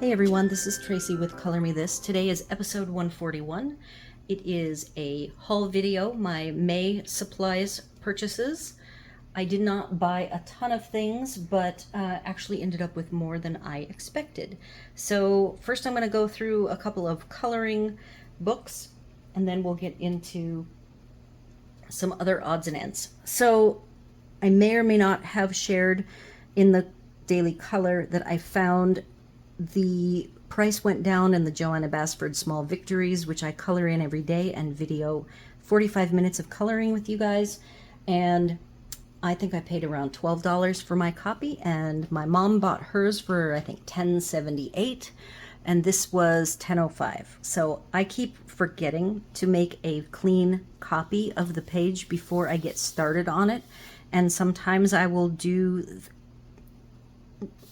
Hey everyone, this is Tracy with Color Me This. Today is episode 141. It is a haul video, my May supplies purchases. I did not buy a ton of things, but actually ended up with more than I expected. So first I'm going to go through a couple of coloring books, and then we'll get into some other odds and ends. So I may or may not have shared in the Daily Color that I found the price went down in the Joanna Basford Small Victories, which I color in every day and video 45 minutes of coloring with you guys. And I think I paid around $12 for my copy, and my mom bought hers for I think $10.78, and this was $10.05. So I keep forgetting to make a clean copy of the page before I get started on it, and sometimes I will do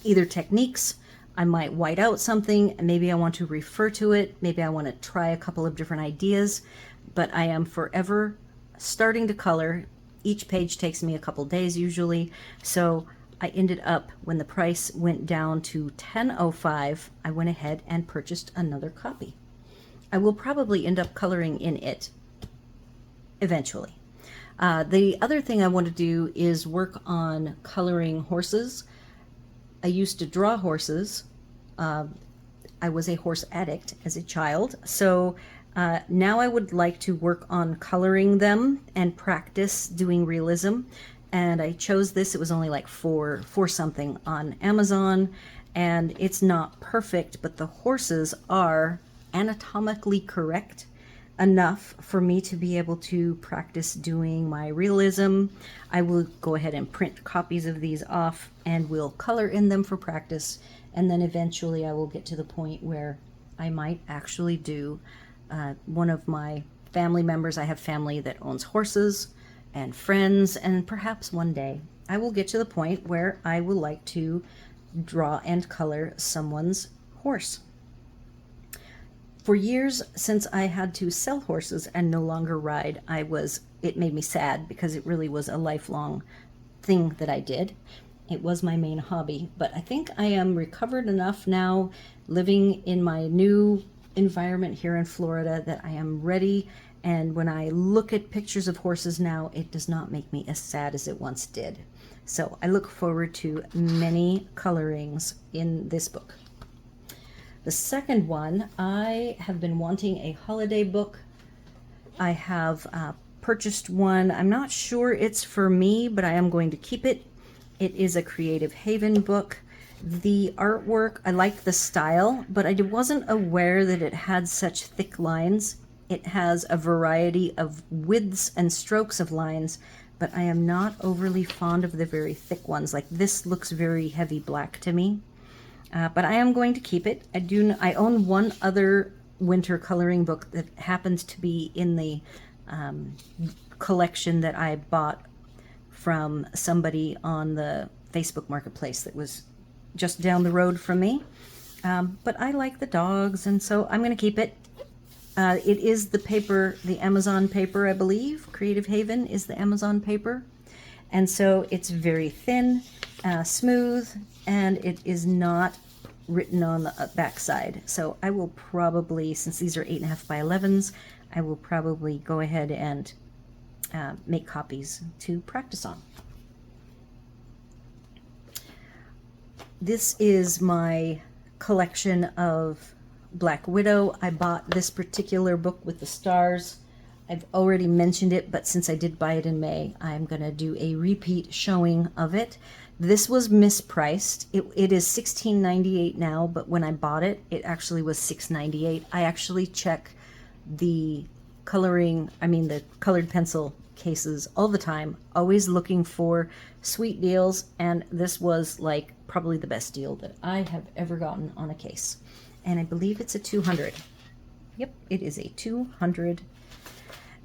either techniques. I might white out something, maybe I want to refer to it, maybe I want to try a couple of different ideas, but I am forever starting to color. Each page takes me a couple days usually, so I ended up, when the price went down to $10.05, I went ahead and purchased another copy. I will probably end up coloring in it eventually. The other thing I want to do is work on coloring horses. I used to draw horses. I was a horse addict as a child, so now I would like to work on coloring them and practice doing realism. And I chose this. It was only like four something on Amazon, and it's not perfect, but the horses are anatomically correct enough for me to be able to practice doing my realism. I will go ahead and print copies of these off and we'll color in them for practice, and then eventually I will get to the point where I might actually do one of my family members. I have family that owns horses and friends, and perhaps one day I will get to the point where I would like to draw and color someone's horse. For years, since I had to sell horses and no longer ride, it made me sad because it really was a lifelong thing that I did. It was my main hobby, but I think I am recovered enough now, living in my new environment here in Florida, that I am ready. And when I look at pictures of horses now, it does not make me as sad as it once did. So I look forward to many colorings in this book. The second one, I have been wanting a holiday book. I have purchased one. I'm not sure it's for me, but I am going to keep it. It is a Creative Haven book. The artwork, I liked the style, but I wasn't aware that it had such thick lines. It has a variety of widths and strokes of lines, but I am not overly fond of the very thick ones. Like this looks very heavy black to me. But I am going to keep it. I own one other winter coloring book that happens to be in the collection that I bought from somebody on the Facebook Marketplace that was just down the road from me. But I like the dogs, and so I'm going to keep it. It is the paper, the Amazon paper, I believe. Creative Haven is the Amazon paper. And so it's very thin, smooth, and it is not written on the back side. So I will probably, since these are 8.5 by 11s, I will probably go ahead and make copies to practice on. This is my collection of Black Widow. I bought this particular book with the stars. I've already mentioned it, but since I did buy it in May, I'm going to do a repeat showing of it. This was mispriced. It is $16.98 now, but when I bought it, it actually was $6.98. I actually check the the colored pencil cases all the time, always looking for sweet deals, and this was like probably the best deal that I have ever gotten on a case. And I believe it's a 200. Yep, it is a 200.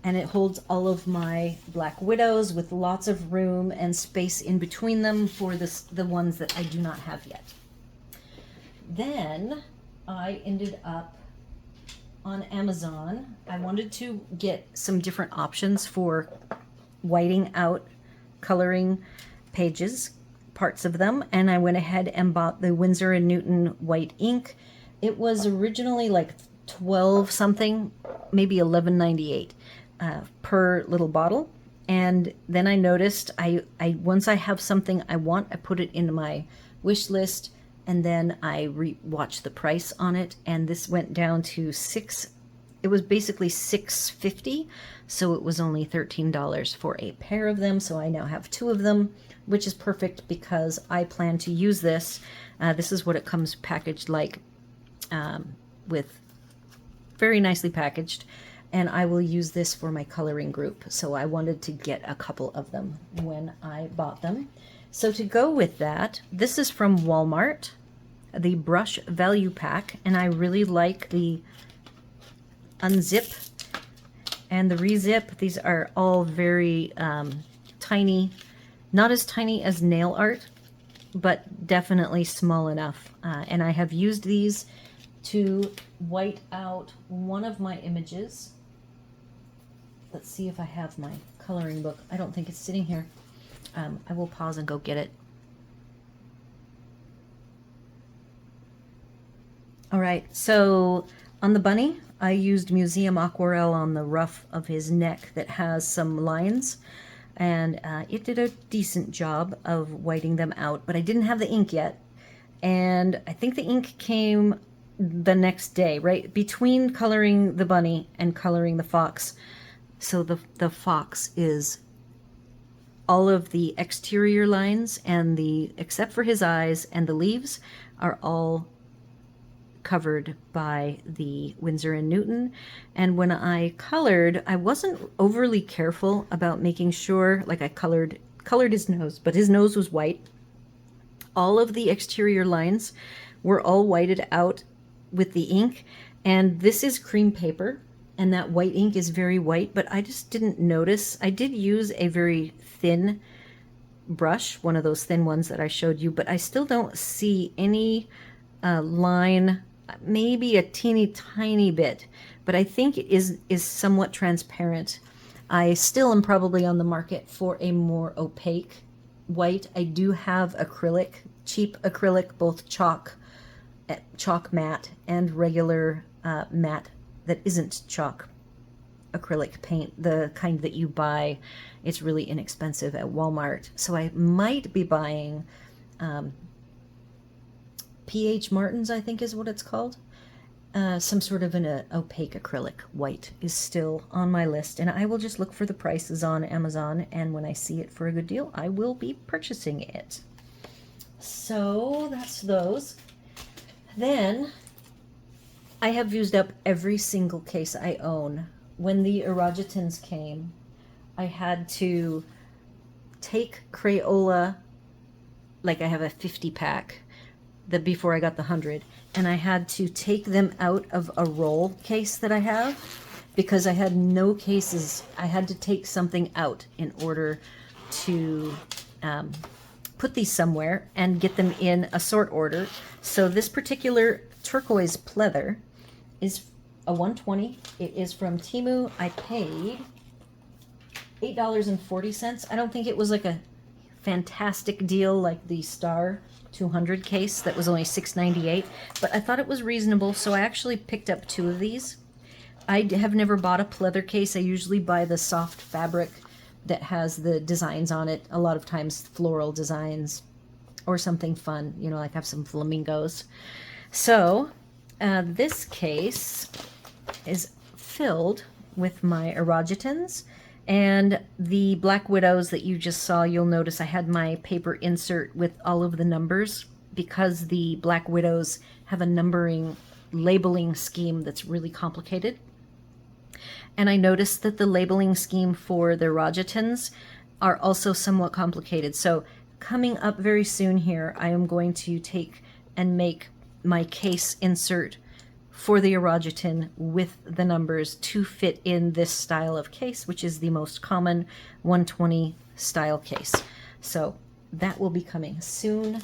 And it holds all of my Black Widows with lots of room and space in between them for the ones that I do not have yet. Then I ended up on Amazon. I wanted to get some different options for whiting out coloring pages parts of them, and I went ahead and bought the Winsor & Newton white ink. It was originally like 12 something, maybe 11.98 per little bottle. And then I noticed I once I have something I want, I put it in my wish list, and then I watch the price on it, and this went down to it was basically $6.50, so it was only $13 for a pair of them. So I now have 2 of them, which is perfect because I plan to use this. This is what it comes packaged like, with very nicely packaged, and I will use this for my coloring group. So I wanted to get a couple of them when I bought them. So to go with that, this is from Walmart, the brush value pack, and I really like the unzip and the rezip. These are all very tiny, not as tiny as nail art, but definitely small enough. And I have used these to white out one of my images. Let's see if I have my coloring book. I don't think it's sitting here. I will pause and go get it. All right, so on the bunny, I used Museum Aquarelle on the ruff of his neck that has some lines, and it did a decent job of whiting them out, but I didn't have the ink yet, and I think the ink came the next day, right between coloring the bunny and coloring the fox. So the fox is all of the exterior lines, and except for his eyes and the leaves, are all covered by the Winsor & Newton. And when I colored, I wasn't overly careful about making sure, like I colored his nose, but his nose was white. All of the exterior lines were all whited out with the ink, and this is cream paper, and that white ink is very white, but I just didn't notice. I did use a very thin brush, one of those thin ones that I showed you, but I still don't see any line, maybe a teeny tiny bit, but I think it is somewhat transparent. I still am probably on the market for a more opaque white. I do have acrylic, cheap acrylic, both chalk matte and regular matte that isn't chalk acrylic paint, the kind that you buy. It's really inexpensive at Walmart. So I might be buying P.H. Martin's, I think is what it's called. Some sort of an opaque acrylic white is still on my list, and I will just look for the prices on Amazon, and when I see it for a good deal, I will be purchasing it. So that's those. Then I have used up every single case I own. When the Irojitens came, I had to take Crayola, like I have a 50 pack before I got the 100, and I had to take them out of a roll case that I have because I had no cases. I had to take something out in order to put these somewhere and get them in a sort order. So this particular turquoise pleather is a 120. It is from Temu. I paid $8.40. I don't think it was like a fantastic deal like the Star 200 case that was only $6.98, but I thought it was reasonable, so I actually picked up 2 of these. I have never bought a pleather case. I usually buy the soft fabric that has the designs on it, a lot of times floral designs or something fun, you know, like I have some flamingos. So this case is filled with my Irojitens. And the Black Widows that you just saw, you'll notice I had my paper insert with all of the numbers because the Black Widows have a labeling scheme that's really complicated. And I noticed that the labeling scheme for the Irojitens are also somewhat complicated. So coming up very soon here, I am going to take and make my case insert for the Irojiten with the numbers to fit in this style of case, which is the most common 120 style case. So that will be coming soon.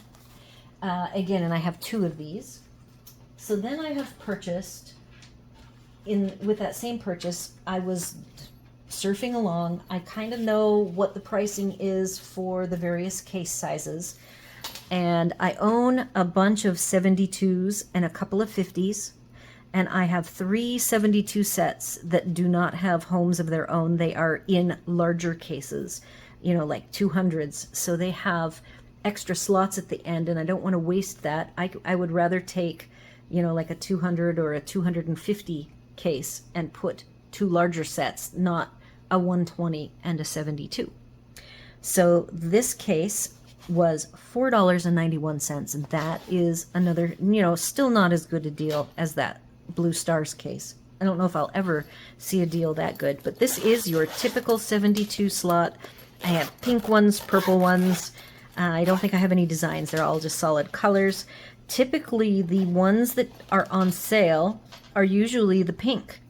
Again, and I have 2 of these. So then I have purchased, with that same purchase, I was surfing along. I kind of know what the pricing is for the various case sizes. And I own a bunch of 72s and a couple of 50s. And I have 3 72 sets that do not have homes of their own. They are in larger cases, you know, like 200s. So they have extra slots at the end, and I don't want to waste that. I would rather take, you know, like a 200 or a 250 case and put 2 larger sets, not a 120 and a 72. So this case was $4.91, and that is another, you know, still not as good a deal as that Blue Stars case. I don't know if I'll ever see a deal that good, but this is your typical 72 slot. I have pink ones, purple ones. I don't think I have any designs. They're all just solid colors. Typically, the ones that are on sale are usually the pink.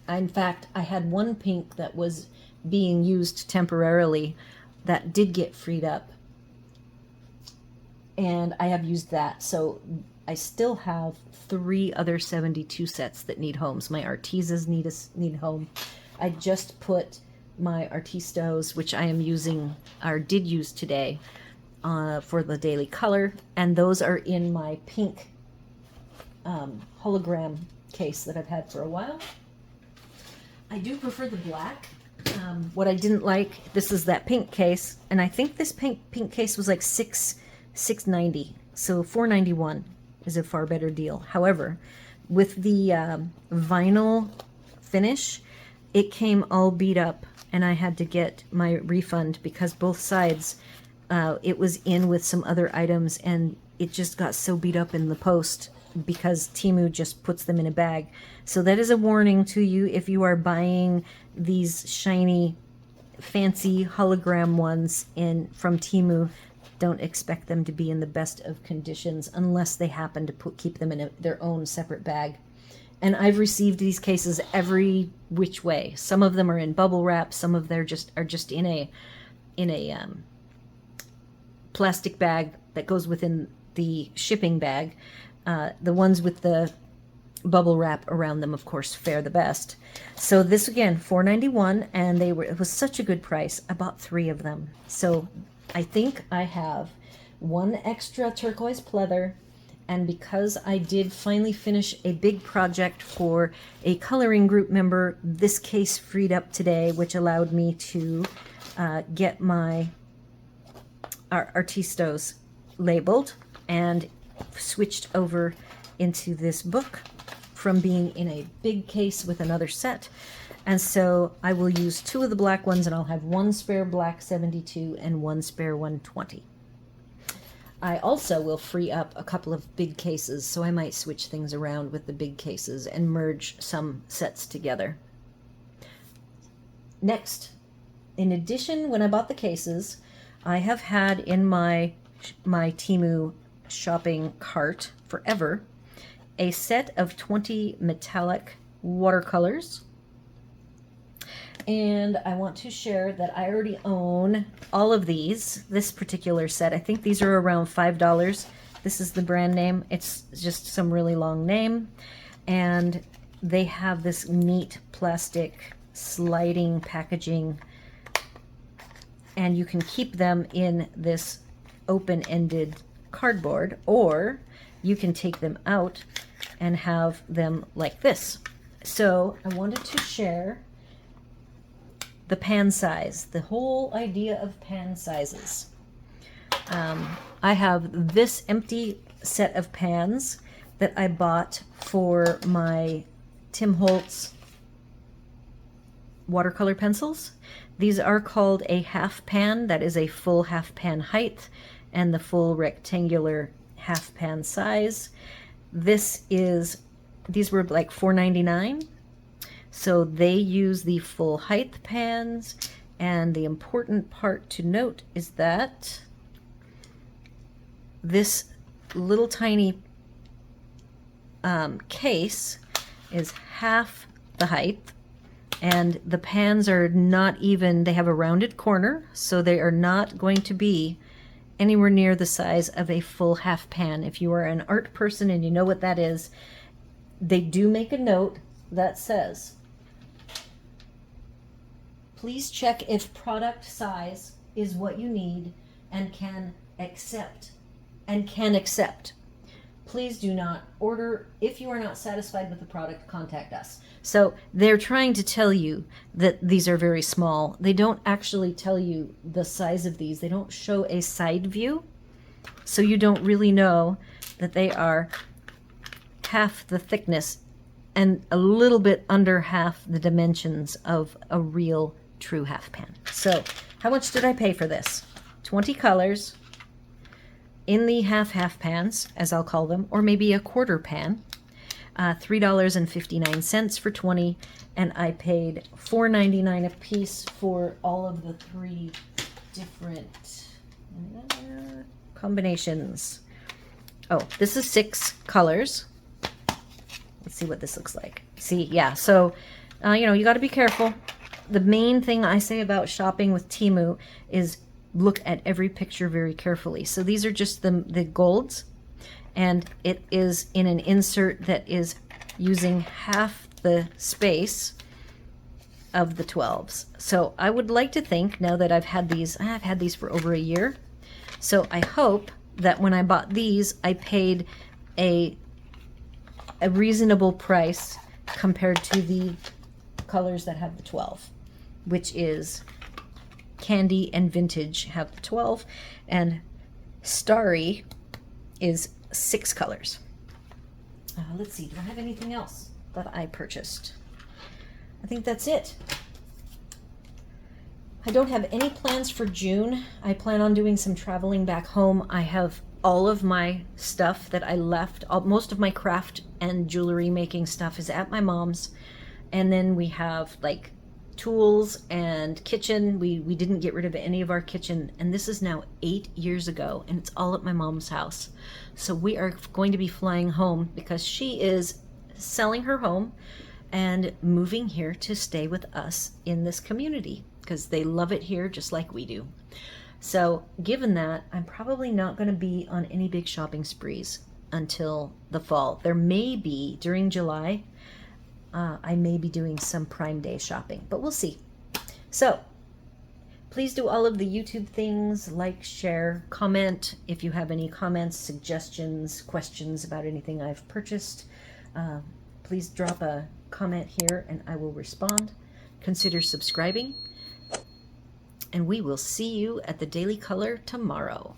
In fact, I had one pink that was being used temporarily that did get freed up, and I have used that. So I still have 3 other 72 sets that need homes. My Artisas need home. I just put my Artistos, which I am using, or did use today, for the daily color, and those are in my pink hologram case that I've had for a while. I do prefer the black. What I didn't like, this is that pink case, and I think this pink case was like $6.90, so $4.91 is a far better deal. However, with the vinyl finish, it came all beat up, and I had to get my refund because both sides, it was in with some other items, and it just got so beat up in the post because Temu just puts them in a bag. So that is a warning to you if you are buying these shiny, fancy hologram ones from Temu. Don't expect them to be in the best of conditions unless they happen to keep them in their own separate bag. And I've received these cases every which way. Some of them are in bubble wrap. Some of them are just in a plastic bag that goes within the shipping bag. The ones with the bubble wrap around them, of course, fare the best. So this, again, $4.91, and it was such a good price. I bought 3 of them. So I think I have 1 extra turquoise pleather, and because I did finally finish a big project for a coloring group member, this case freed up today, which allowed me to get my Artistos labeled and switched over into this book from being in a big case with another set. And so I will use 2 of the black ones, and I'll have 1 spare black 72 and 1 spare 120. I also will free up a couple of big cases, so I might switch things around with the big cases and merge some sets together. Next, in addition, when I bought the cases, I have had in my Temu shopping cart forever a set of 20 metallic watercolors. And I want to share that I already own all of this particular set. I think these are around $5. This is the brand name. It's just some really long name. And they have this neat plastic sliding packaging. And you can keep them in this open-ended cardboard, or you can take them out and have them like this. So I wanted to share the pan size, the whole idea of pan sizes. I have this empty set of pans that I bought for my Tim Holtz watercolor pencils. These are called a half pan. That is a full half pan height and the full rectangular half pan size. These were like $4.99. So they use the full height pans, and the important part to note is that this little tiny case is half the height, and the pans are not even, they have a rounded corner, so they are not going to be anywhere near the size of a full half pan. If you are an art person and you know what that is, they do make a note that says, please check if product size is what you need and can accept and can accept. Please do not order. If you are not satisfied with the product, contact us. So they're trying to tell you that these are very small. They don't actually tell you the size of these. They don't show a side view. So you don't really know that they are half the thickness and a little bit under half the dimensions of a real true half pan. So how much did I pay for this? 20 colors in the half pans, as I'll call them, or maybe a quarter pan. $3.59 for 20, and I paid $4.99 a piece for all of the 3 different combinations. Oh, this is 6 colors. Let's see what this looks like. See, yeah, so, you got to be careful. The main thing I say about shopping with Temu is look at every picture very carefully. So these are just the golds, and it is in an insert that is using half the space of the 12s. So I would like to think, now that I've had these for over a year, so I hope that when I bought these, I paid a reasonable price compared to the colors that have the 12, which is Candy and Vintage have the 12, and Starry is 6 colors. Let's see, do I have anything else that I purchased? I think that's it. I don't have any plans for June. I plan on doing some traveling back home. I have all of my stuff that I left. Most of my craft and jewelry making stuff is at my mom's. And then we have like tools and kitchen. We didn't get rid of any of our kitchen. And this is now 8 years ago, and it's all at my mom's house. So we are going to be flying home because she is selling her home and moving here to stay with us in this community because they love it here just like we do. So given that, I'm probably not going to be on any big shopping sprees until the fall. There may be during July, I may be doing some Prime Day shopping, but we'll see. So please do all of the YouTube things, like, share, comment. If you have any comments, suggestions, questions about anything I've purchased, please drop a comment here and I will respond. Consider subscribing, and we will see you at the Daily Color tomorrow.